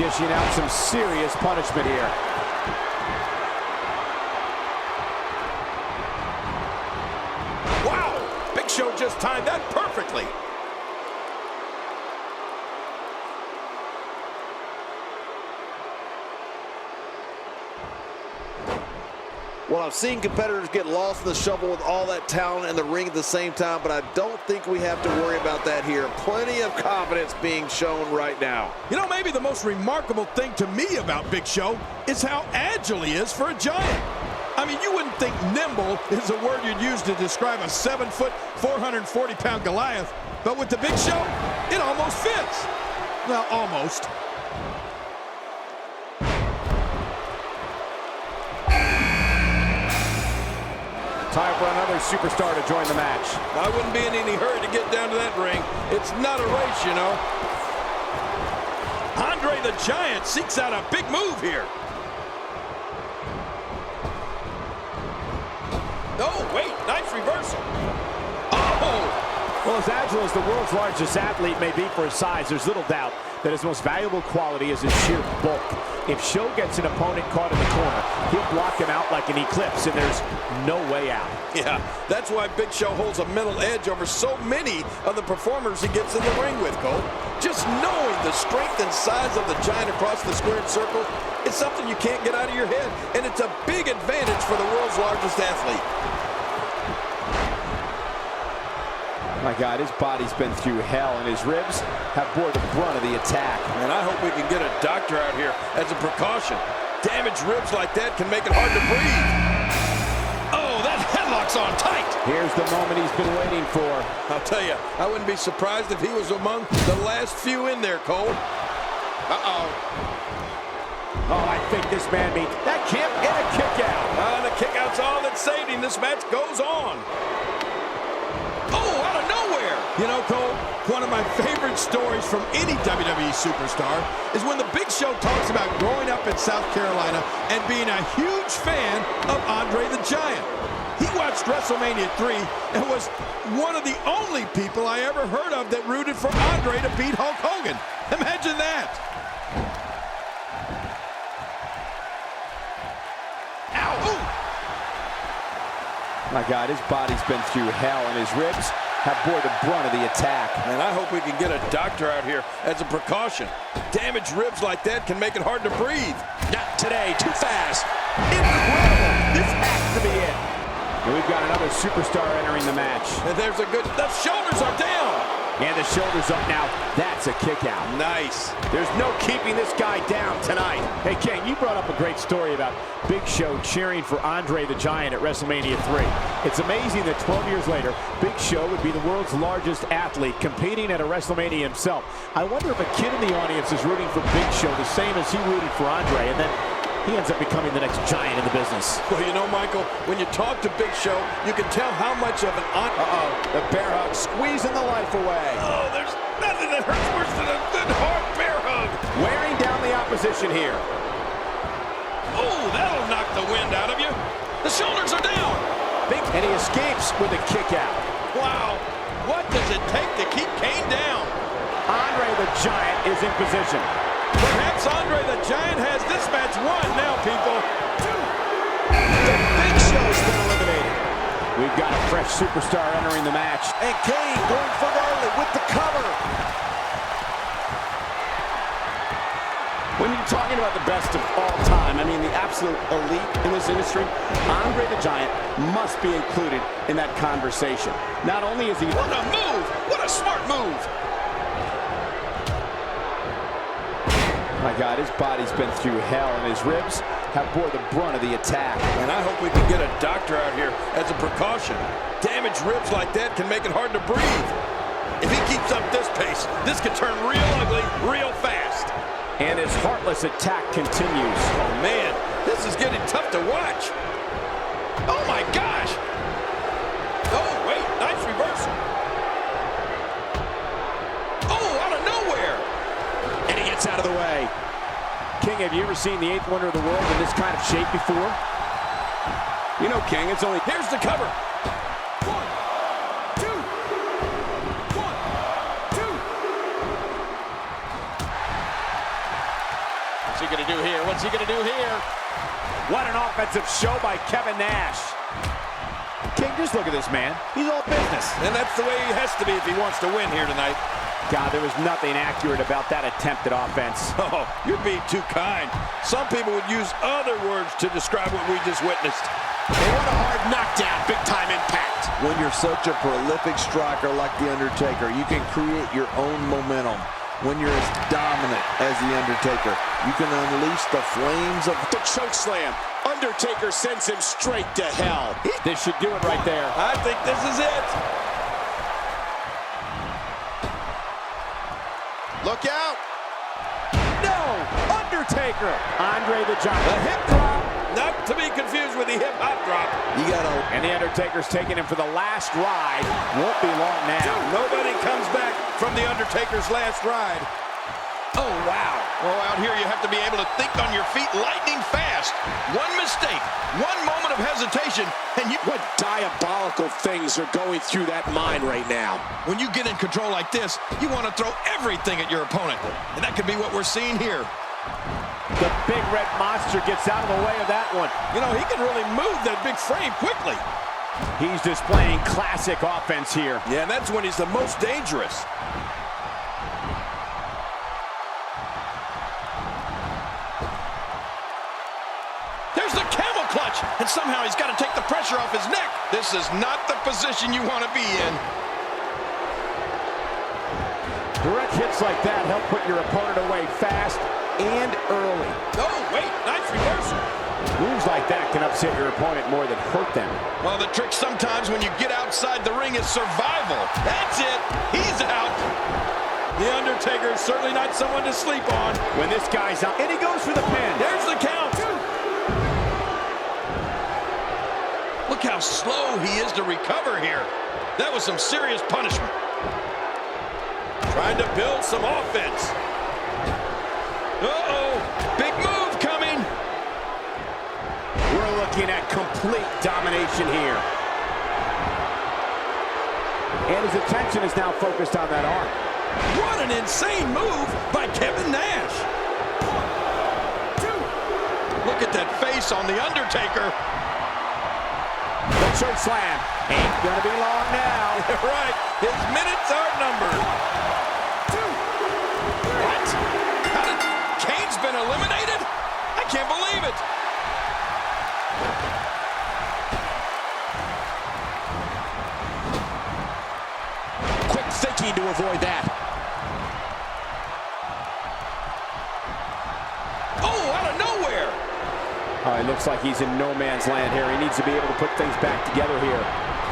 dishing out some serious punishment here. Wow! Big Show just timed that perfectly. Well, I've seen competitors get lost in the shuffle with all that talent in the ring at the same time, but I don't think we have to worry about that here. Plenty of confidence being shown right now. You know, maybe the most remarkable thing to me about Big Show is how agile he is for a giant. I mean, you wouldn't think nimble is a word you'd use to describe a 7-foot, 440-pound Goliath, but with the Big Show, it almost fits. Well, almost. Time for another superstar to join the match. I wouldn't be in any hurry to get down to that ring. It's not a race, you know. Andre the Giant seeks out a big move here. Oh, wait, nice reversal. Oh! Well, as agile as the world's largest athlete may be for his size, there's little doubt that his most valuable quality is his sheer bulk. If Show gets an opponent caught in the corner, he'll block him out like an eclipse, and there's no way out. Yeah, that's why Big Show holds a mental edge over so many of the performers he gets in the ring with, Cole. Just knowing the strength and size of the Giant across the squared circle is something you can't get out of your head, and it's a big advantage for the world's largest athlete. My God, his body's been through hell, and his ribs have bore the brunt of the attack. And I hope we can get a doctor out here as a precaution. Damaged ribs like that can make it hard to breathe. Oh, that headlock's on tight. Here's the moment he's been waiting for. I'll tell you, I wouldn't be surprised if he was among the last few in there, Cole. Uh-oh. Oh, I think this man means that can't get a kick out. The kick out's all that saved him. This match goes on. Oh, out of nowhere! You know, Cole, one of my favorite stories from any WWE superstar is when the Big Show talks about growing up in South Carolina and being a huge fan of Andre the Giant. He watched WrestleMania 3 and was one of the only people I ever heard of that rooted for Andre to beat Hulk Hogan. Imagine that! Ow! Ooh. My God, his body's been through hell, and his ribs have bore the brunt of the attack. And I hope we can get a doctor out here as a precaution. Damaged ribs like that can make it hard to breathe. Not today, too fast. Incredible! This has to be it. And we've got another superstar entering the match. And there's a good, the shoulders are down. And the shoulders up now. That's a kick out. Nice. There's no keeping this guy down tonight. Hey, King, you brought up a great story about Big Show cheering for Andre the Giant at WrestleMania 3. It's amazing that 12 years later, Big Show would be the world's largest athlete competing at a WrestleMania himself. I wonder if a kid in the audience is rooting for Big Show the same as he rooted for Andre, and then he ends up becoming the next giant in the business. Well, you know, Michael, when you talk to Big Show, you can tell how much of an... The bear hug squeezing the life away. Oh, there's nothing that hurts worse than a good hard bear hug. Wearing down the opposition here. Oh, that'll knock the wind out of you. The shoulders are down. And he escapes with a kick out. Wow, what does it take to keep Kane down? Andre the Giant is in position. Perhaps Andre the Giant has this match won now, people. The Big Show's been eliminated. We've got a fresh superstar entering the match. And Kane going for the early with the cover. When you're talking about the best of all time, I mean the absolute elite in this industry, Andre the Giant must be included in that conversation. Not only is he... What a move! What a smart move! My God, his body's been through hell, and his ribs have bore the brunt of the attack. And I hope we can get a doctor out here as a precaution. Damaged ribs like that can make it hard to breathe. If he keeps up this pace, this could turn real ugly real fast. And his heartless attack continues. Oh, man, this is getting tough to watch. Oh, my gosh. Oh, wait, nice reversal. Oh, out of nowhere. And he gets out of the way. King, have you ever seen the eighth wonder of the world in this kind of shape before? You know, King, it's only... Here's the cover. 1, 2. 1, 2. going to do here? What's he going to do here? What an offensive show by Kevin Nash. King, just look at this man. He's all business. And that's the way he has to be if he wants to win here tonight. God, there was nothing accurate about that attempt at offense. Oh, you're being too kind. Some people would use other words to describe what we just witnessed. And what a hard knockdown, big-time impact. When you're such a prolific striker like The Undertaker, you can create your own momentum. When you're as dominant as The Undertaker, you can unleash the flames of The choke slam. Undertaker sends him straight to hell. This should do it right there. I think this is it. Look out. No! Undertaker! Andre the Giant. The hip drop. Not to be confused with the hip-hop drop. you gotta. And The Undertaker's taking him for the last ride. Won't be long now. Nobody comes back from The Undertaker's last ride. Oh, wow. Oh, out here you have to be able to think on your feet lightning fast. One mistake, one moment of hesitation, and you... What diabolical things are going through that mind right now? When you get in control like this, you want to throw everything at your opponent. And that could be what we're seeing here. The big red monster gets out of the way of that one. You know, he can really move that big frame quickly. He's displaying classic offense here. Yeah, and that's when he's the most dangerous. There's the camel clutch, and somehow he's got to take the pressure off his neck. This is not the position you want to be in. Direct hits like that help put your opponent away fast and early. Oh, wait, nice reversal. Moves like that can upset your opponent more than hurt them. Well, the trick sometimes when you get outside the ring is survival. That's it. He's out. The Undertaker is certainly not someone to sleep on. When this guy's out, and he goes for the pin. There's the count. Look how slow he is to recover here. That was some serious punishment. Trying to build some offense. Uh-oh, big move coming. We're looking at complete domination here. And his attention is now focused on that arm. What an insane move by Kevin Nash. 1, 2. Look at that face on The Undertaker. The choke slam ain't gonna be long now. Right, his minutes are numbered. 2. What? How did... Kane's been eliminated? I can't believe it. Quick thinking to avoid that. Oh, out of nowhere. It looks like he's in no man's land here. He needs to be able to put things back together here.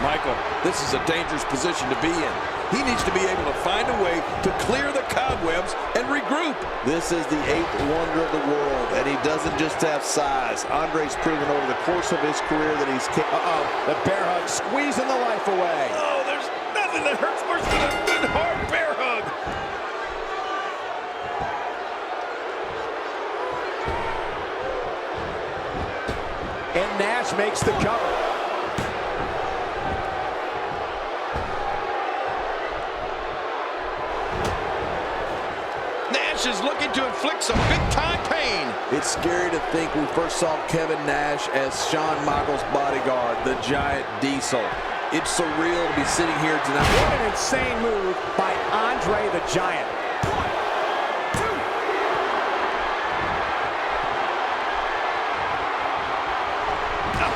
Michael, this is a dangerous position to be in. He needs to be able to find a way to clear the cobwebs and regroup. This is the 8th wonder of the world, and he doesn't just have size. Andre's proven over the course of his career that he's Uh-oh, the bear hug squeezing the life away. Oh, there's nothing that hurts worse than a good hard bear hug. And Nash makes the cover. Nash is looking to inflict some big-time pain. It's scary to think we first saw Kevin Nash as Shawn Michaels' bodyguard, the Giant Diesel. It's surreal to be sitting here tonight. What an insane move by Andre the Giant. 1, 2.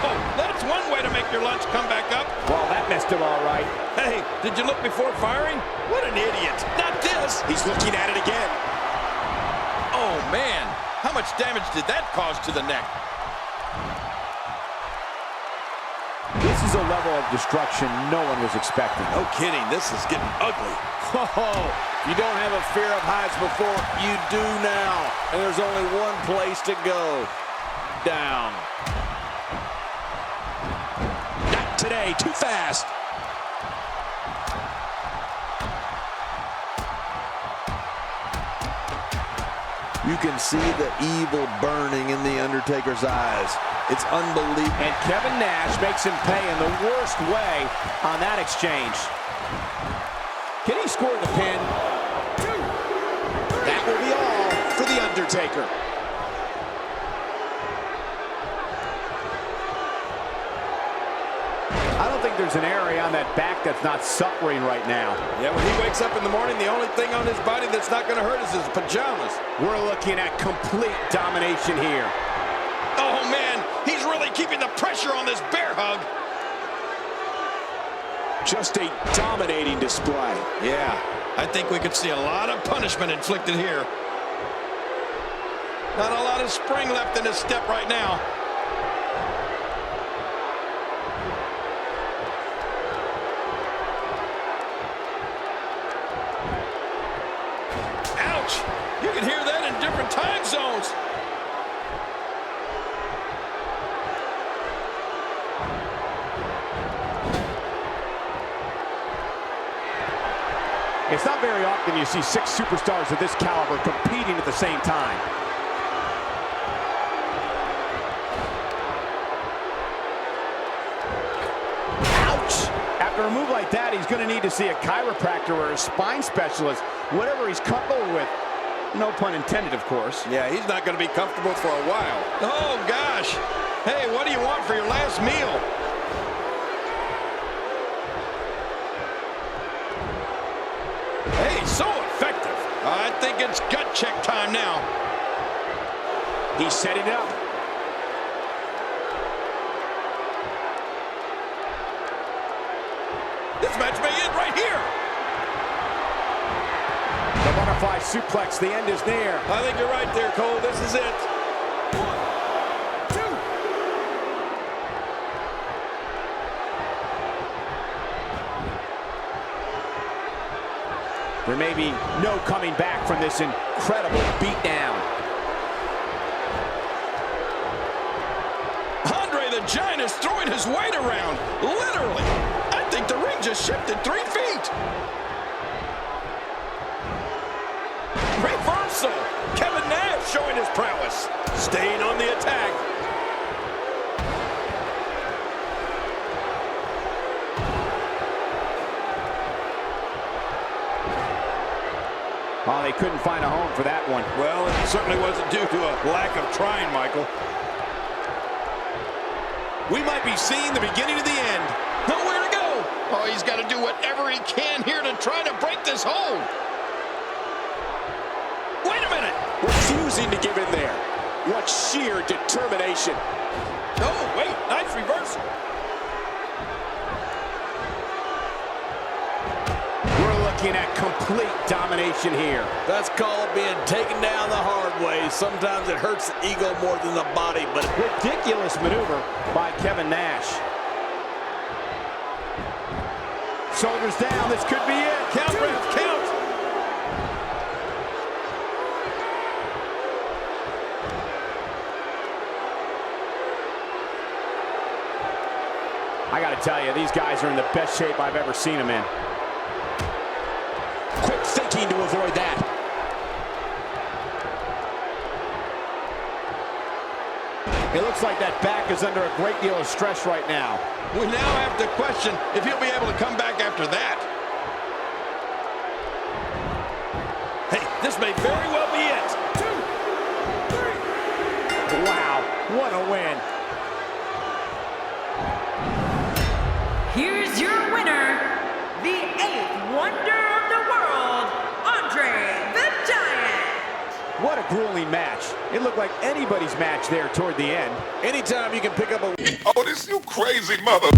Oh, that's one way to make your lunch come back up. Well, that messed him all right. Hey, did you look before firing? What an idiot. Not this. He's looking at it again. Oh, man. How much damage did that cause to the neck? This is a level of destruction no one was expecting. No kidding. This is getting ugly. Oh, you don't have a fear of heights before, you do now. And there's only one place to go. Down. Not today. Too fast. You can see the evil burning in The Undertaker's eyes. It's unbelievable. And Kevin Nash makes him pay in the worst way on that exchange. Can he score the pin? 2. That will be all for The Undertaker. think there's an area on that back that's not suffering right now. Yeah, when he wakes up in the morning, the only thing on his body that's not going to hurt is his pajamas. We're looking at complete domination here. Oh, man, he's really keeping the pressure on this bear hug. Just a dominating display. Yeah, I think we could see a lot of punishment inflicted here. Not a lot of spring left in his step right now. Ouch! You can hear that in different time zones. It's not very often you see 6 superstars of this caliber competing at the same time. Ouch! After a move like that, he's going to need to see a chiropractor or a spine specialist, whatever he's comfortable with. No pun intended, of course. Yeah, he's not going to be comfortable for a while. Oh, gosh. Hey, what do you want for your last meal? Hey, so effective. I think it's gut check time now. He's setting it up. This match may end right here. The butterfly suplex, the end is near. I think you're right there, Cole. This is it. 1, 2. There may be no coming back from this incredible beatdown. Andre the Giant is throwing his weight around. Literally. I think the ring just shifted 3 feet. Reversal. Kevin Nash showing his prowess. Staying on the attack. Oh, they couldn't find a home for that one. Well, it certainly wasn't due to a lack of trying, Michael. We might be seeing the beginning of the end. Nowhere to go. Oh, he's got to do whatever he can here to try to break this hold. Wait a minute. Refusing to give in there. What sheer determination. Oh, wait. Nice reversal. Looking at complete domination here. That's called being taken down the hard way. Sometimes it hurts the ego more than the body, but Ridiculous maneuver by Kevin Nash. Shoulders down, this could be it. Count, ref, count. I gotta tell you, these guys are in the best shape I've ever seen them in. Quick thinking to avoid that. It looks like that back is under a great deal of stress right now. We now have to question if he'll be able to come back after that. Hey, this may very well be it. 2, 3. Wow, what a win. Here's your winner, the 8th wonder of the world, Andre the Giant. What a grueling match. It looked like anybody's match there toward the end. anytime you can pick up a Oh, this you crazy mother.